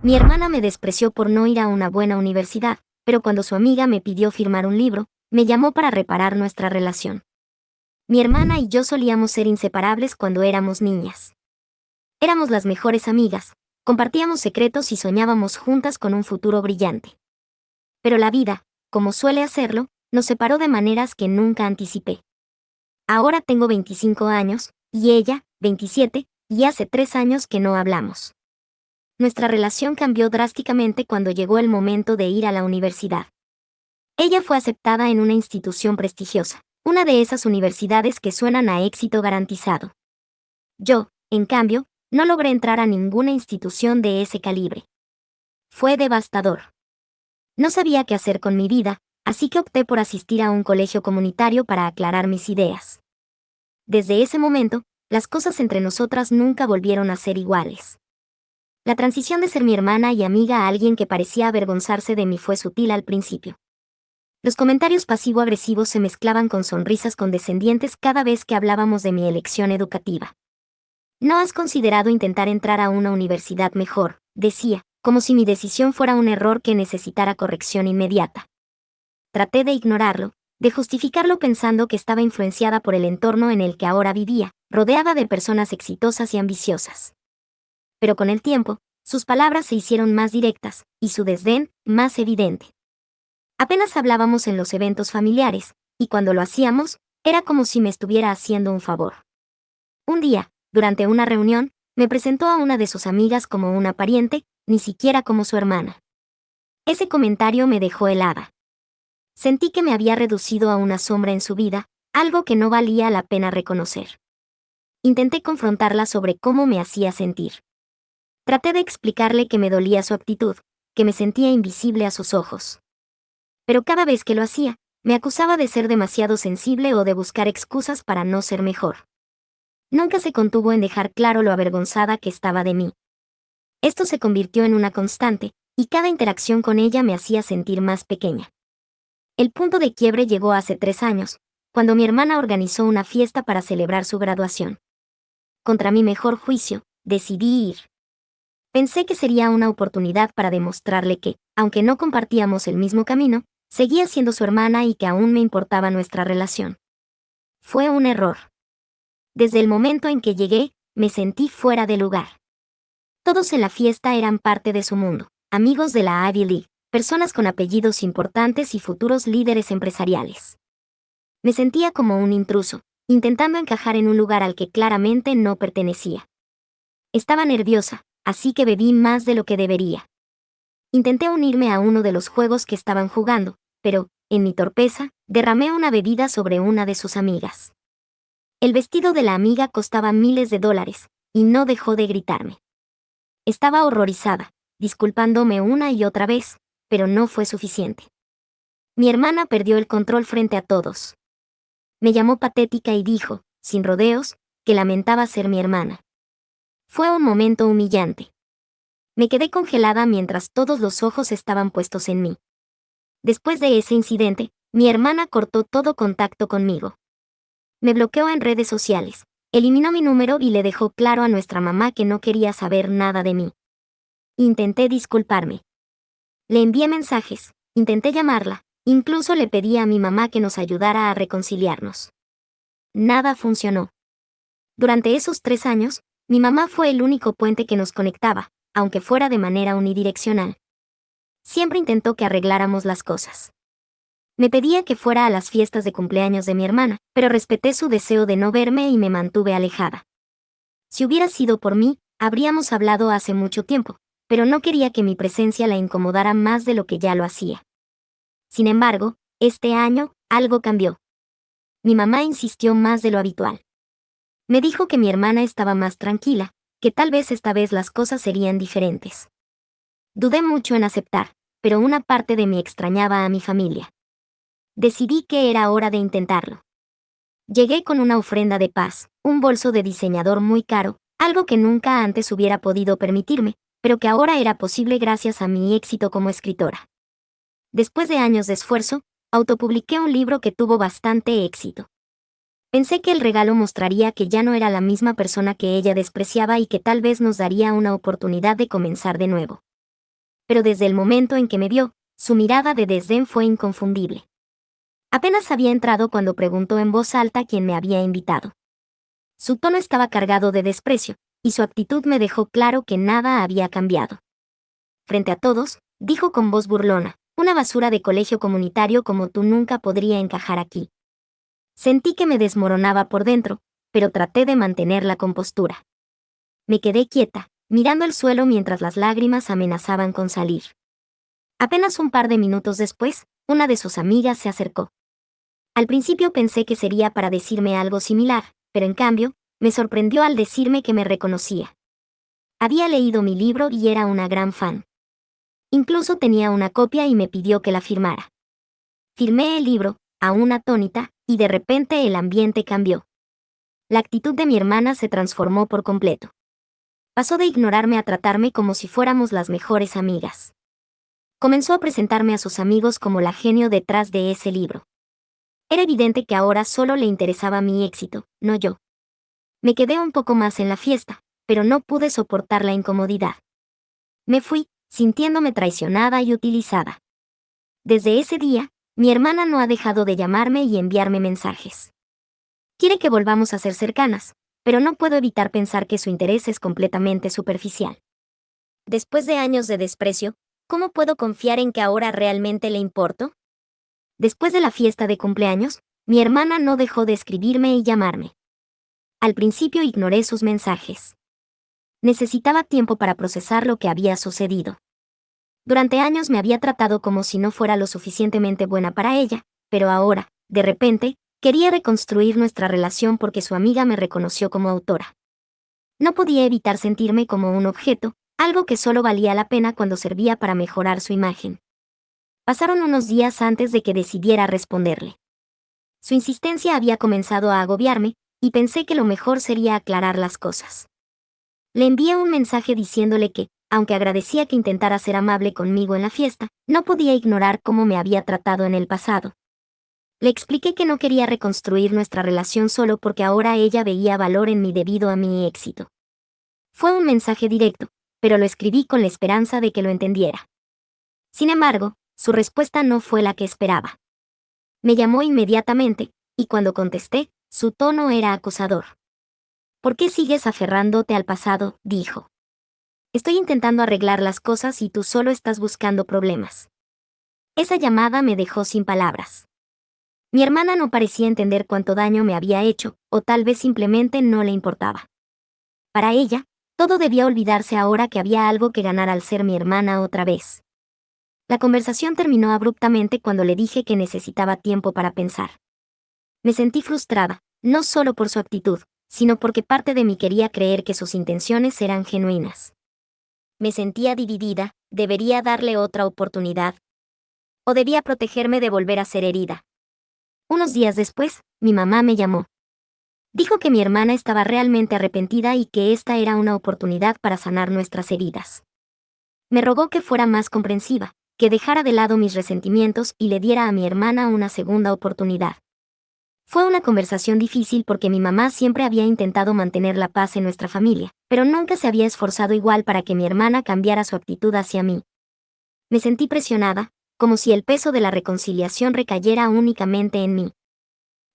Mi hermana me despreció por no ir a una buena universidad, pero cuando su amiga me pidió firmar un libro, me llamó para reparar nuestra relación. Mi hermana y yo solíamos ser inseparables cuando éramos niñas. Éramos las mejores amigas, compartíamos secretos y soñábamos juntas con un futuro brillante. Pero la vida, como suele hacerlo, nos separó de maneras que nunca anticipé. Ahora tengo 25 años, y ella, 27, y hace 3 años que no hablamos. Nuestra relación cambió drásticamente cuando llegó el momento de ir a la universidad. Ella fue aceptada en una institución prestigiosa, una de esas universidades que suenan a éxito garantizado. Yo, en cambio, no logré entrar a ninguna institución de ese calibre. Fue devastador. No sabía qué hacer con mi vida, así que opté por asistir a un colegio comunitario para aclarar mis ideas. Desde ese momento, las cosas entre nosotras nunca volvieron a ser iguales. La transición de ser mi hermana y amiga a alguien que parecía avergonzarse de mí fue sutil al principio. Los comentarios pasivo-agresivos se mezclaban con sonrisas condescendientes cada vez que hablábamos de mi elección educativa. ¿No has considerado intentar entrar a una universidad mejor?, decía, como si mi decisión fuera un error que necesitara corrección inmediata. Traté de ignorarlo, de justificarlo pensando que estaba influenciada por el entorno en el que ahora vivía, rodeada de personas exitosas y ambiciosas. Pero con el tiempo, sus palabras se hicieron más directas, y su desdén, más evidente. Apenas hablábamos en los eventos familiares, y cuando lo hacíamos, era como si me estuviera haciendo un favor. Un día, durante una reunión, me presentó a una de sus amigas como una pariente, ni siquiera como su hermana. Ese comentario me dejó helada. Sentí que me había reducido a una sombra en su vida, algo que no valía la pena reconocer. Intenté confrontarla sobre cómo me hacía sentir. Traté de explicarle que me dolía su actitud, que me sentía invisible a sus ojos. Pero cada vez que lo hacía, me acusaba de ser demasiado sensible o de buscar excusas para no ser mejor. Nunca se contuvo en dejar claro lo avergonzada que estaba de mí. Esto se convirtió en una constante, y cada interacción con ella me hacía sentir más pequeña. El punto de quiebre llegó hace 3 años, cuando mi hermana organizó una fiesta para celebrar su graduación. Contra mi mejor juicio, decidí ir. Pensé que sería una oportunidad para demostrarle que, aunque no compartíamos el mismo camino, seguía siendo su hermana y que aún me importaba nuestra relación. Fue un error. Desde el momento en que llegué, me sentí fuera de lugar. Todos en la fiesta eran parte de su mundo, amigos de la Ivy League, personas con apellidos importantes y futuros líderes empresariales. Me sentía como un intruso, intentando encajar en un lugar al que claramente no pertenecía. Estaba nerviosa, así que bebí más de lo que debería. Intenté unirme a uno de los juegos que estaban jugando, pero, en mi torpeza, derramé una bebida sobre una de sus amigas. El vestido de la amiga costaba miles de dólares, y no dejó de gritarme. Estaba horrorizada, disculpándome una y otra vez, pero no fue suficiente. Mi hermana perdió el control frente a todos. Me llamó patética y dijo, sin rodeos, que lamentaba ser mi hermana. Fue un momento humillante. Me quedé congelada mientras todos los ojos estaban puestos en mí. Después de ese incidente, mi hermana cortó todo contacto conmigo. Me bloqueó en redes sociales, eliminó mi número y le dejó claro a nuestra mamá que no quería saber nada de mí. Intenté disculparme. Le envié mensajes, intenté llamarla, incluso le pedí a mi mamá que nos ayudara a reconciliarnos. Nada funcionó. Durante esos 3 años, mi mamá fue el único puente que nos conectaba, aunque fuera de manera unidireccional. Siempre intentó que arregláramos las cosas. Me pedía que fuera a las fiestas de cumpleaños de mi hermana, pero respeté su deseo de no verme y me mantuve alejada. Si hubiera sido por mí, habríamos hablado hace mucho tiempo, pero no quería que mi presencia la incomodara más de lo que ya lo hacía. Sin embargo, este año, algo cambió. Mi mamá insistió más de lo habitual. Me dijo que mi hermana estaba más tranquila, que tal vez esta vez las cosas serían diferentes. Dudé mucho en aceptar, pero una parte de mí extrañaba a mi familia. Decidí que era hora de intentarlo. Llegué con una ofrenda de paz, un bolso de diseñador muy caro, algo que nunca antes hubiera podido permitirme, pero que ahora era posible gracias a mi éxito como escritora. Después de años de esfuerzo, autopubliqué un libro que tuvo bastante éxito. Pensé que el regalo mostraría que ya no era la misma persona que ella despreciaba y que tal vez nos daría una oportunidad de comenzar de nuevo. pero desde el momento en que me vio, su mirada de desdén fue inconfundible. Apenas había entrado cuando preguntó en voz alta quién me había invitado. Su tono estaba cargado de desprecio, y su actitud me dejó claro que nada había cambiado. Frente a todos, dijo con voz burlona, una basura de colegio comunitario como tú nunca podría encajar aquí. Sentí que me desmoronaba por dentro, pero traté de mantener la compostura. Me quedé quieta, mirando el suelo mientras las lágrimas amenazaban con salir. Apenas un par de minutos después, una de sus amigas se acercó. Al principio pensé que sería para decirme algo similar, pero en cambio, me sorprendió al decirme que me reconocía. Había leído mi libro y era una gran fan. Incluso tenía una copia y me pidió que la firmara. Firmé el libro, aún atónita, y de repente el ambiente cambió. La actitud de mi hermana se transformó por completo. Pasó de ignorarme a tratarme como si fuéramos las mejores amigas. Comenzó a presentarme a sus amigos como la genio detrás de ese libro. Era evidente que ahora solo le interesaba mi éxito, no yo. Me quedé un poco más en la fiesta, pero no pude soportar la incomodidad. Me fui, sintiéndome traicionada y utilizada. Desde ese día, mi hermana no ha dejado de llamarme y enviarme mensajes. Quiere que volvamos a ser cercanas, pero no puedo evitar pensar que su interés es completamente superficial. Después de años de desprecio, ¿cómo puedo confiar en que ahora realmente le importo? Después de la fiesta de cumpleaños, mi hermana no dejó de escribirme y llamarme. Al principio ignoré sus mensajes. Necesitaba tiempo para procesar lo que había sucedido. Durante años me había tratado como si no fuera lo suficientemente buena para ella, pero ahora, de repente, quería reconstruir nuestra relación porque su amiga me reconoció como autora. No podía evitar sentirme como un objeto, algo que solo valía la pena cuando servía para mejorar su imagen. Pasaron unos días antes de que decidiera responderle. Su insistencia había comenzado a agobiarme, y pensé que lo mejor sería aclarar las cosas. Le envié un mensaje diciéndole que, aunque agradecía que intentara ser amable conmigo en la fiesta, no podía ignorar cómo me había tratado en el pasado. Le expliqué que no quería reconstruir nuestra relación solo porque ahora ella veía valor en mí debido a mi éxito. Fue un mensaje directo, pero lo escribí con la esperanza de que lo entendiera. Sin embargo, su respuesta no fue la que esperaba. Me llamó inmediatamente, y cuando contesté, su tono era acusador. ¿Por qué sigues aferrándote al pasado?, dijo. Estoy intentando arreglar las cosas y tú solo estás buscando problemas. Esa llamada me dejó sin palabras. Mi hermana no parecía entender cuánto daño me había hecho, o tal vez simplemente no le importaba. Para ella, todo debía olvidarse ahora que había algo que ganar al ser mi hermana otra vez. La conversación terminó abruptamente cuando le dije que necesitaba tiempo para pensar. Me sentí frustrada, no solo por su actitud, sino porque parte de mí quería creer que sus intenciones eran genuinas. Me sentía dividida, ¿debería darle otra oportunidad? ¿O debía protegerme de volver a ser herida? Unos días después, mi mamá me llamó. Dijo que mi hermana estaba realmente arrepentida y que esta era una oportunidad para sanar nuestras heridas. Me rogó que fuera más comprensiva, que dejara de lado mis resentimientos y le diera a mi hermana una segunda oportunidad. Fue una conversación difícil porque mi mamá siempre había intentado mantener la paz en nuestra familia, pero nunca se había esforzado igual para que mi hermana cambiara su actitud hacia mí. Me sentí presionada, como si el peso de la reconciliación recayera únicamente en mí.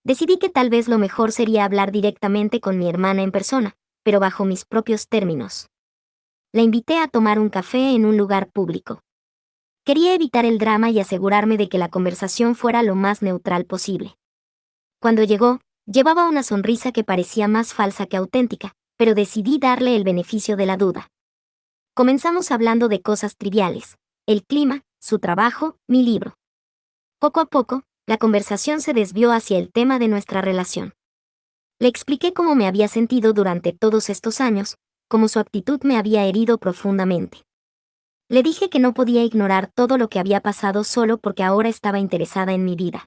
Decidí que tal vez lo mejor sería hablar directamente con mi hermana en persona, pero bajo mis propios términos. La invité a tomar un café en un lugar público. Quería evitar el drama y asegurarme de que la conversación fuera lo más neutral posible. Cuando llegó, llevaba una sonrisa que parecía más falsa que auténtica, pero decidí darle el beneficio de la duda. Comenzamos hablando de cosas triviales: el clima, su trabajo, mi libro. Poco a poco, la conversación se desvió hacia el tema de nuestra relación. Le expliqué cómo me había sentido durante todos estos años, cómo su actitud me había herido profundamente. Le dije que no podía ignorar todo lo que había pasado solo porque ahora estaba interesada en mi vida.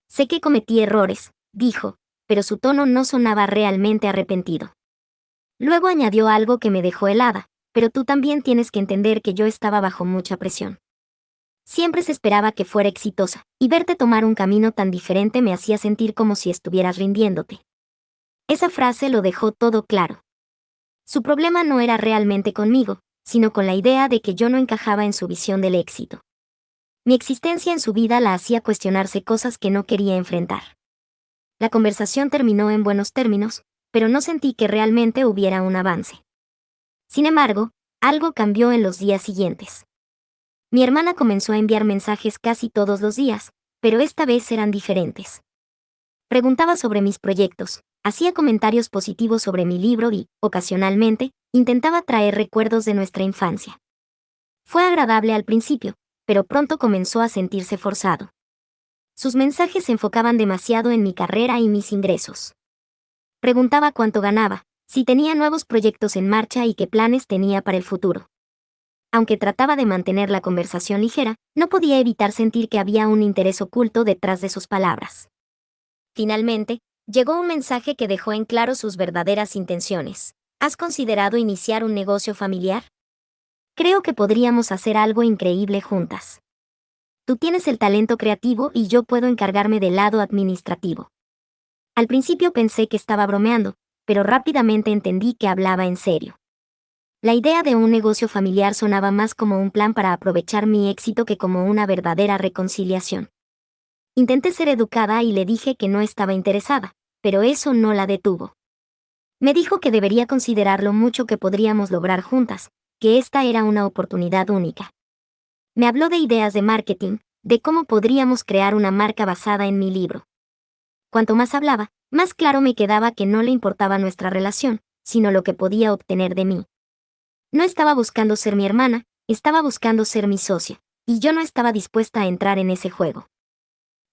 Sé que cometí errores, dijo, pero su tono no sonaba realmente arrepentido. Luego añadió algo que me dejó helada: pero tú también tienes que entender que yo estaba bajo mucha presión. Siempre se esperaba que fuera exitosa, y verte tomar un camino tan diferente me hacía sentir como si estuvieras rindiéndote. Esa frase lo dejó todo claro. Su problema no era realmente conmigo, sino con la idea de que yo no encajaba en su visión del éxito. Mi existencia en su vida la hacía cuestionarse cosas que no quería enfrentar. La conversación terminó en buenos términos, pero no sentí que realmente hubiera un avance. Sin embargo, algo cambió en los días siguientes. Mi hermana comenzó a enviar mensajes casi todos los días, pero esta vez eran diferentes. Preguntaba sobre mis proyectos, hacía comentarios positivos sobre mi libro y, ocasionalmente, intentaba traer recuerdos de nuestra infancia. Fue agradable al principio, pero pronto comenzó a sentirse forzado. Sus mensajes se enfocaban demasiado en mi carrera y mis ingresos. Preguntaba cuánto ganaba, si tenía nuevos proyectos en marcha y qué planes tenía para el futuro. Aunque trataba de mantener la conversación ligera, no podía evitar sentir que había un interés oculto detrás de sus palabras. Finalmente, llegó un mensaje que dejó en claro sus verdaderas intenciones. ¿Has considerado iniciar un negocio familiar? Creo que podríamos hacer algo increíble juntas. Tú tienes el talento creativo y yo puedo encargarme del lado administrativo. Al principio pensé que estaba bromeando, pero rápidamente entendí que hablaba en serio. La idea de un negocio familiar sonaba más como un plan para aprovechar mi éxito que como una verdadera reconciliación. Intenté ser educada y le dije que no estaba interesada, pero eso no la detuvo. Me dijo que debería considerar lo mucho que podríamos lograr juntas, que esta era una oportunidad única. Me habló de ideas de marketing, de cómo podríamos crear una marca basada en mi libro. Cuanto más hablaba, más claro me quedaba que no le importaba nuestra relación, sino lo que podía obtener de mí. No estaba buscando ser mi hermana, estaba buscando ser mi socia, y yo no estaba dispuesta a entrar en ese juego.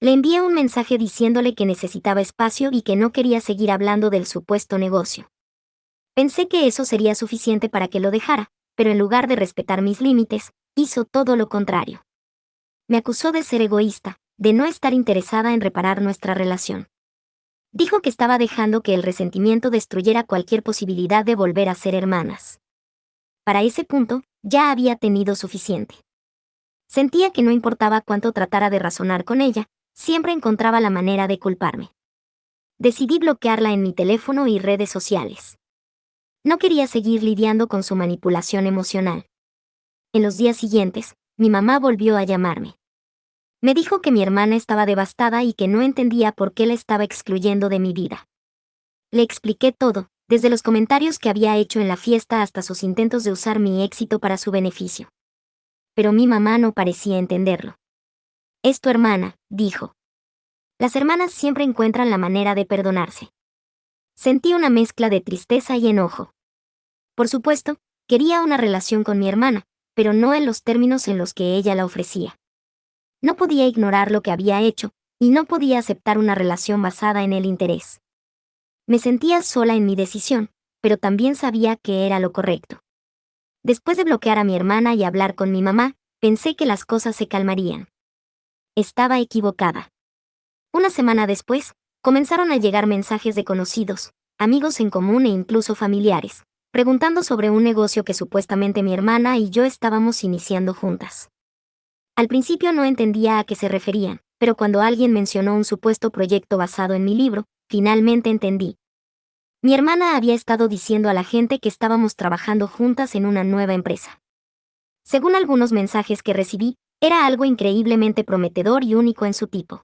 Le envié un mensaje diciéndole que necesitaba espacio y que no quería seguir hablando del supuesto negocio. Pensé que eso sería suficiente para que lo dejara, pero en lugar de respetar mis límites, hizo todo lo contrario. Me acusó de ser egoísta, de no estar interesada en reparar nuestra relación. Dijo que estaba dejando que el resentimiento destruyera cualquier posibilidad de volver a ser hermanas. Para ese punto, ya había tenido suficiente. Sentía que no importaba cuánto tratara de razonar con ella, siempre encontraba la manera de culparme. Decidí bloquearla en mi teléfono y redes sociales. No quería seguir lidiando con su manipulación emocional. En los días siguientes, mi mamá volvió a llamarme. Me dijo que mi hermana estaba devastada y que no entendía por qué la estaba excluyendo de mi vida. Le expliqué todo, desde los comentarios que había hecho en la fiesta hasta sus intentos de usar mi éxito para su beneficio. Pero mi mamá no parecía entenderlo. Es tu hermana, dijo. Las hermanas siempre encuentran la manera de perdonarse. Sentí una mezcla de tristeza y enojo. Por supuesto, quería una relación con mi hermana, pero no en los términos en los que ella la ofrecía. No podía ignorar lo que había hecho, y no podía aceptar una relación basada en el interés. Me sentía sola en mi decisión, pero también sabía que era lo correcto. Después de bloquear a mi hermana y hablar con mi mamá, pensé que las cosas se calmarían. Estaba equivocada. Una semana después, comenzaron a llegar mensajes de conocidos, amigos en común e incluso familiares, preguntando sobre un negocio que supuestamente mi hermana y yo estábamos iniciando juntas. Al principio no entendía a qué se referían, pero cuando alguien mencionó un supuesto proyecto basado en mi libro, finalmente entendí. Mi hermana había estado diciendo a la gente que estábamos trabajando juntas en una nueva empresa. Según algunos mensajes que recibí, era algo increíblemente prometedor y único en su tipo.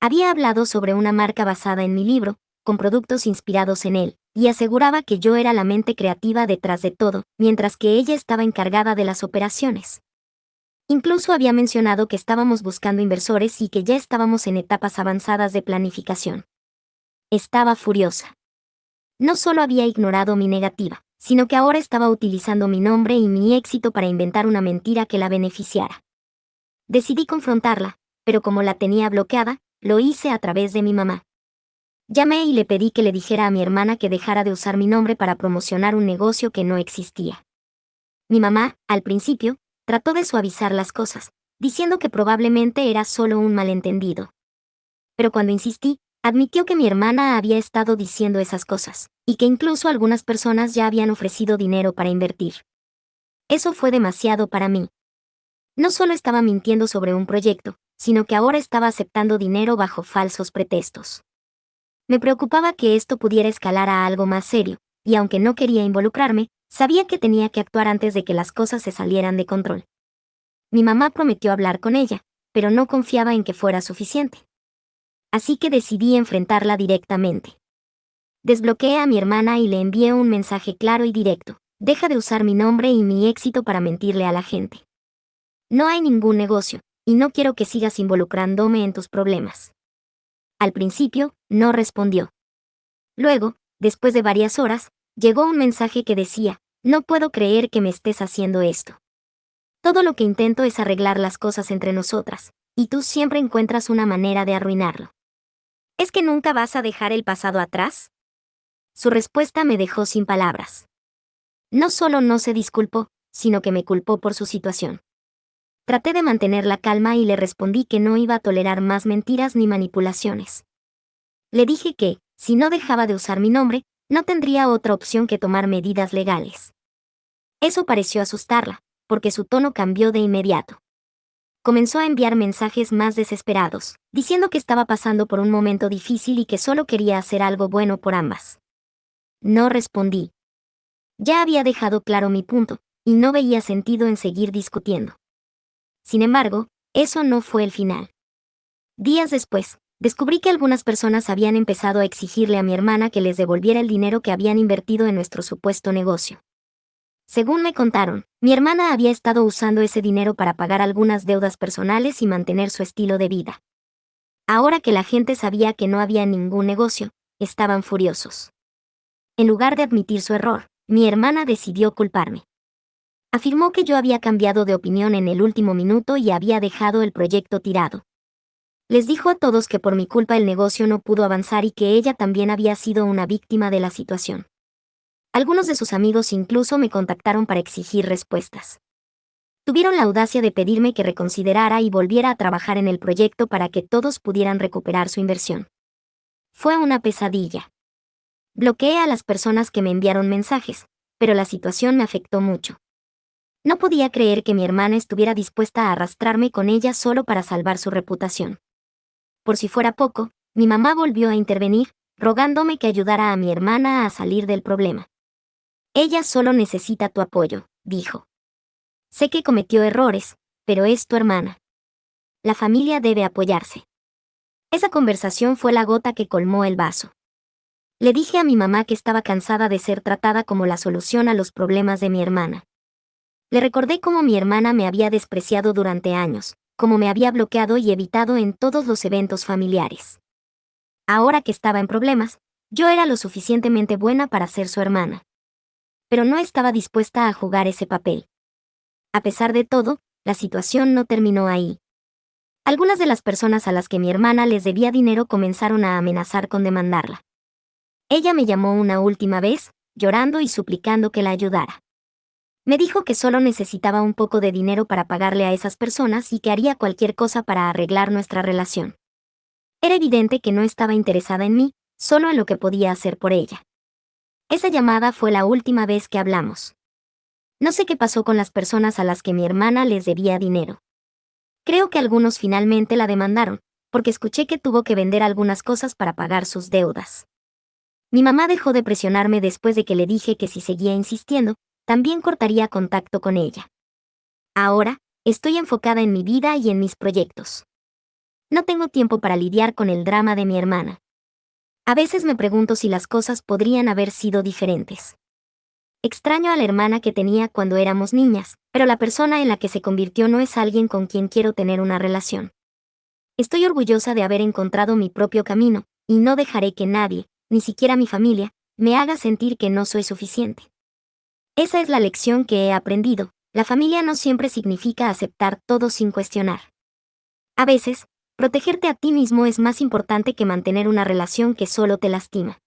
Había hablado sobre una marca basada en mi libro, con productos inspirados en él, y aseguraba que yo era la mente creativa detrás de todo, mientras que ella estaba encargada de las operaciones. Incluso había mencionado que estábamos buscando inversores y que ya estábamos en etapas avanzadas de planificación. Estaba furiosa. No solo había ignorado mi negativa, sino que ahora estaba utilizando mi nombre y mi éxito para inventar una mentira que la beneficiara. Decidí confrontarla, pero como la tenía bloqueada, lo hice a través de mi mamá. Llamé y le pedí que le dijera a mi hermana que dejara de usar mi nombre para promocionar un negocio que no existía. Mi mamá, al principio, trató de suavizar las cosas, diciendo que probablemente era solo un malentendido. Pero cuando insistí, admitió que mi hermana había estado diciendo esas cosas, y que incluso algunas personas ya habían ofrecido dinero para invertir. Eso fue demasiado para mí. No solo estaba mintiendo sobre un proyecto, sino que ahora estaba aceptando dinero bajo falsos pretextos. Me preocupaba que esto pudiera escalar a algo más serio, y aunque no quería involucrarme, sabía que tenía que actuar antes de que las cosas se salieran de control. Mi mamá prometió hablar con ella, pero no confiaba en que fuera suficiente. Así que decidí enfrentarla directamente. Desbloqueé a mi hermana y le envié un mensaje claro y directo: deja de usar mi nombre y mi éxito para mentirle a la gente. No hay ningún negocio, y no quiero que sigas involucrándome en tus problemas. Al principio, no respondió. Luego, después de varias horas, llegó un mensaje que decía: no puedo creer que me estés haciendo esto. Todo lo que intento es arreglar las cosas entre nosotras, y tú siempre encuentras una manera de arruinarlo. ¿Es que nunca vas a dejar el pasado atrás? Su respuesta me dejó sin palabras. No solo no se disculpó, sino que me culpó por su situación. Traté de mantener la calma y le respondí que no iba a tolerar más mentiras ni manipulaciones. Le dije que, si no dejaba de usar mi nombre, no tendría otra opción que tomar medidas legales. Eso pareció asustarla, porque su tono cambió de inmediato. Comenzó a enviar mensajes más desesperados, diciendo que estaba pasando por un momento difícil y que solo quería hacer algo bueno por ambas. No respondí. Ya había dejado claro mi punto, y no veía sentido en seguir discutiendo. Sin embargo, eso no fue el final. Días después, descubrí que algunas personas habían empezado a exigirle a mi hermana que les devolviera el dinero que habían invertido en nuestro supuesto negocio. Según me contaron, mi hermana había estado usando ese dinero para pagar algunas deudas personales y mantener su estilo de vida. Ahora que la gente sabía que no había ningún negocio, estaban furiosos. En lugar de admitir su error, mi hermana decidió culparme. Afirmó que yo había cambiado de opinión en el último minuto y había dejado el proyecto tirado. Les dijo a todos que por mi culpa el negocio no pudo avanzar y que ella también había sido una víctima de la situación. Algunos de sus amigos incluso me contactaron para exigir respuestas. Tuvieron la audacia de pedirme que reconsiderara y volviera a trabajar en el proyecto para que todos pudieran recuperar su inversión. Fue una pesadilla. Bloqueé a las personas que me enviaron mensajes, pero la situación me afectó mucho. No podía creer que mi hermana estuviera dispuesta a arrastrarme con ella solo para salvar su reputación. Por si fuera poco, mi mamá volvió a intervenir, rogándome que ayudara a mi hermana a salir del problema. Ella solo necesita tu apoyo, dijo. Sé que cometió errores, pero es tu hermana. La familia debe apoyarse. Esa conversación fue la gota que colmó el vaso. Le dije a mi mamá que estaba cansada de ser tratada como la solución a los problemas de mi hermana. Le recordé cómo mi hermana me había despreciado durante años, cómo me había bloqueado y evitado en todos los eventos familiares. Ahora que estaba en problemas, yo era lo suficientemente buena para ser su hermana. Pero no estaba dispuesta a jugar ese papel. A pesar de todo, la situación no terminó ahí. Algunas de las personas a las que mi hermana les debía dinero comenzaron a amenazar con demandarla. Ella me llamó una última vez, llorando y suplicando que la ayudara. Me dijo que solo necesitaba un poco de dinero para pagarle a esas personas y que haría cualquier cosa para arreglar nuestra relación. Era evidente que no estaba interesada en mí, solo en lo que podía hacer por ella. Esa llamada fue la última vez que hablamos. No sé qué pasó con las personas a las que mi hermana les debía dinero. Creo que algunos finalmente la demandaron, porque escuché que tuvo que vender algunas cosas para pagar sus deudas. Mi mamá dejó de presionarme después de que le dije que si seguía insistiendo, también cortaría contacto con ella. Ahora, estoy enfocada en mi vida y en mis proyectos. No tengo tiempo para lidiar con el drama de mi hermana. A veces me pregunto si las cosas podrían haber sido diferentes. Extraño a la hermana que tenía cuando éramos niñas, pero la persona en la que se convirtió no es alguien con quien quiero tener una relación. Estoy orgullosa de haber encontrado mi propio camino, y no dejaré que nadie, ni siquiera mi familia, me haga sentir que no soy suficiente. Esa es la lección que he aprendido: la familia no siempre significa aceptar todo sin cuestionar. A veces, protegerte a ti mismo es más importante que mantener una relación que solo te lastima.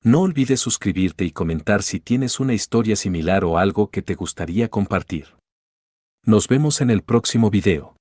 No olvides suscribirte y comentar si tienes una historia similar o algo que te gustaría compartir. Nos vemos en el próximo video.